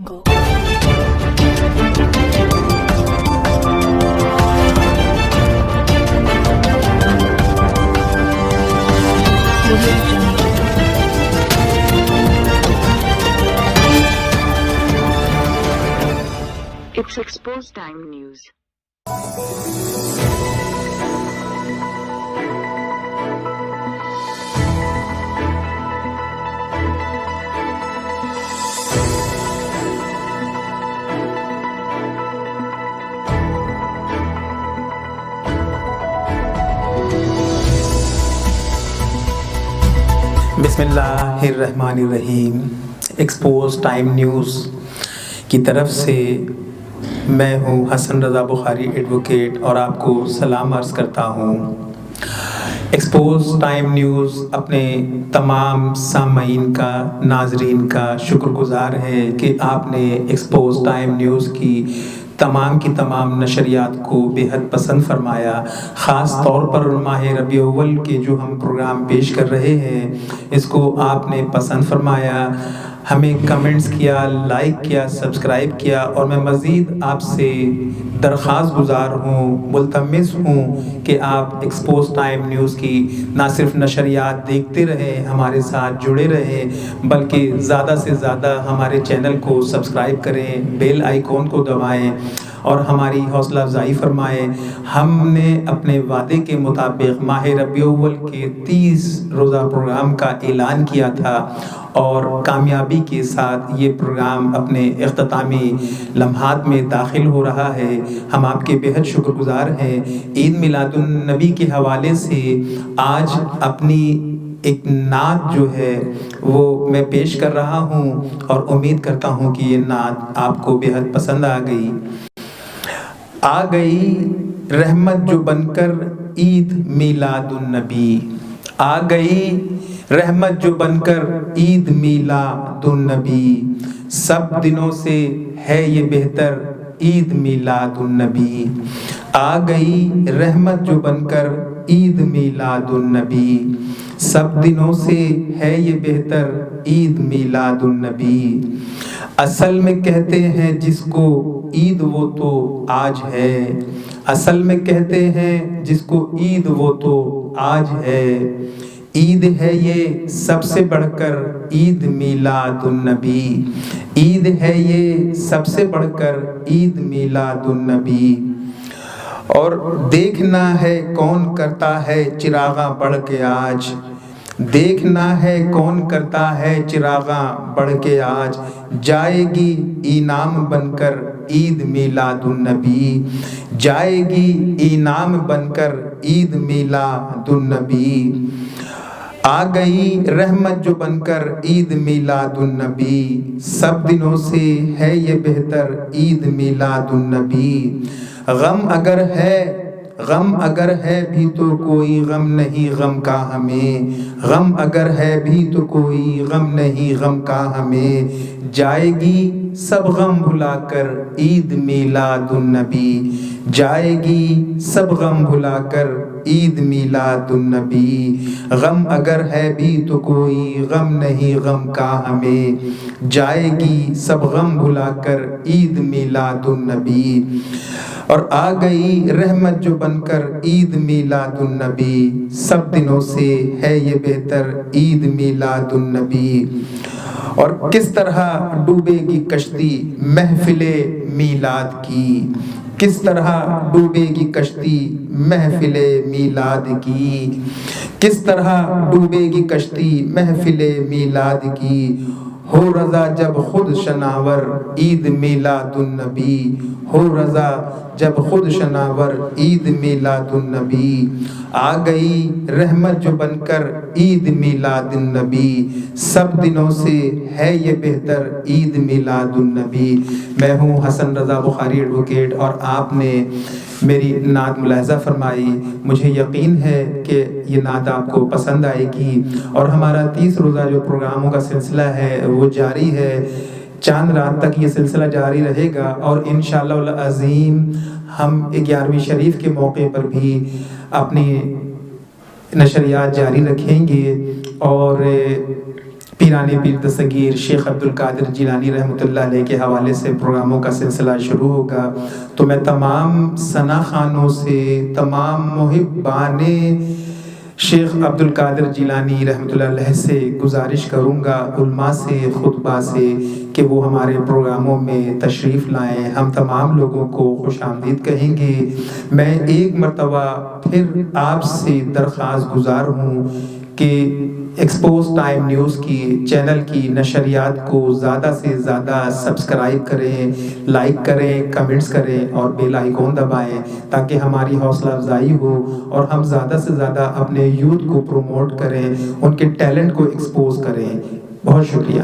Go. It's Expose Time News. बिस्मिल्लाहिर्रहमानिर्रहीम। Expose time news की तरफ से मैं हूँ हसन रज़ा बुखारी एडवोकेट और आपको सलाम अर्ज़ करता हूँ। एक्सपोज टाइम न्यूज़ अपने तमाम सामाईन का, नाजरीन का शुक्रगुज़ार है कि आपने एक्सपोज टाइम न्यूज़ की तमाम नशरियात को बेहद पसंद फरमाया। ख़ास तौर पर माह रबीउल अव्वल के जो हम प्रोग्राम पेश कर रहे हैं इसको आपने पसंद फरमाया, हमें कमेंट्स किया, लाइक किया, सब्सक्राइब किया और मैं मज़ीद आपसे दरख्वास्त गुज़ार हूँ, मुल्तमिस हूँ कि आप एक्सपोज टाइम न्यूज़ की ना सिर्फ नशरियात देखते रहें, हमारे साथ जुड़े रहें, बल्कि ज़्यादा से ज़्यादा हमारे चैनल को सब्सक्राइब करें, बेल आइकॉन को दबाएं और हमारी हौसला अफजाई फरमाएं। हमने अपने वादे के मुताबिक माह रबीउल अव्वल के 30 रोज़ा प्रोग्राम का ऐलान किया था और कामयाबी के साथ ये प्रोग्राम अपने इख्तितामी लम्हात में दाखिल हो रहा है। हम आपके बेहद शुक्रगुज़ार हैं। ईद मिलादुन नबी के हवाले से आज अपनी एक नात जो है वो मैं पेश कर रहा हूँ और उम्मीद करता हूँ कि ये नात आपको बेहद पसंद आ गई। आ गई रहमत जो बनकर ईद मिलादुन नबी, आ गई रहमत जो बनकर ईद मिलादुन नबी, सब दिनों से है ये बेहतर ईद मिलादुन नबी। आ गई रहमत जो बनकर ईद मिलादुन नबी, सब दिनों से है ये बेहतर ईद मिलादुन नबी। असल में कहते हैं जिसको ईद वो तो आज है, असल में कहते हैं जिसको ईद वो तो आज है। ईद है ये सबसे बढ़कर ईद मिलादुन नबी, ईद है ये सबसे बढ़कर ईद मिलादुन नबी। और देखना है कौन करता है चिरागा बढ़ के आज, देखना है कौन करता है चिरागा बढ़ के आज, जाएगी इनाम बनकर ईद मिलादुन नबी, जाएगी इनाम बनकर ईद मिलादुन नबी। आ गई रहमत जो बनकर ईद मिलादुन नबी, सब दिनों से है ये बेहतर ईद मिलादुन नबी। गम अगर है भी तो कोई गम नहीं गम का हमें, गम अगर है भी तो कोई गम नहीं गम का हमें, जाएगी सब गम भुलाकर ईद मिलादुन नबी, जाएगी सब गम भुलाकर ईद मिलादुन नबी। गम अगर है भी तो कोई गम नहीं गम का हमें, जाएगी सब गम भुलाकर ईद मिलादुन नबी। और आ गई रहमत जो बनकर ईद मिलादुन नबी, सब दिनों से है ये बेहतर ईद मिलादुन नबी। और किस तरह डूबेगी कश्ती महफिले मीलाद की, किस तरह डूबेगी कश्ती महफिले मीलाद की, किस तरह डूबेगी कश्ती महफिले मीलाद की। हो रज़ा जब खुद शनावर ईद मिलादुन नबी, हो रज़ा जब खुद शनावर ईद मिलादुन नबी। आ गई रहमत जो बनकर ईद मिलादुन नबी, सब दिनों से है ये बेहतर ईद मिलादुन नबी। मैं हूँ हसन रज़ा बुखारी एडवोकेट और आपने मेरी नात मुलाहज़ा फरमाई। मुझे यकीन है कि ये नात आपको पसंद आएगी और हमारा 30 रोज़ा जो प्रोग्रामों का सिलसिला है वो जारी है। चांद रात तक ये सिलसिला जारी रहेगा और इंशाअल्लाह अज़ीम हम 11वीं शरीफ के मौके पर भी अपनी नशरियात जारी रखेंगे और پیرانی پیر دستگیر شیخ عبد القادر جیلانی رحمۃ اللہ علیہ کے حوالے سے پروگراموں کا سلسلہ شروع ہوگا، تو میں تمام ثنا خوانوں سے، تمام محبان شیخ عبد القادر جیلانی رحمۃ اللہ علیہ سے گزارش کروں گا، علماء سے، خطبہ سے، کہ وہ ہمارے پروگراموں میں تشریف لائیں، ہم تمام لوگوں کو خوش آمدید کہیں گے۔ میں ایک مرتبہ پھر آپ سے درخواست گزار ہوں کہ ایکسپوز ٹائم نیوز کی چینل کی نشریات کو زیادہ سے زیادہ سبسکرائب کریں، لائک کریں، کمنٹس کریں اور بیل آئیکن دبائیں تاکہ ہماری حوصلہ افزائی ہو اور ہم زیادہ سے زیادہ اپنے یوتھ کو پروموٹ کریں، ان کے ٹیلنٹ کو ایکسپوز کریں۔ بہت شکریہ۔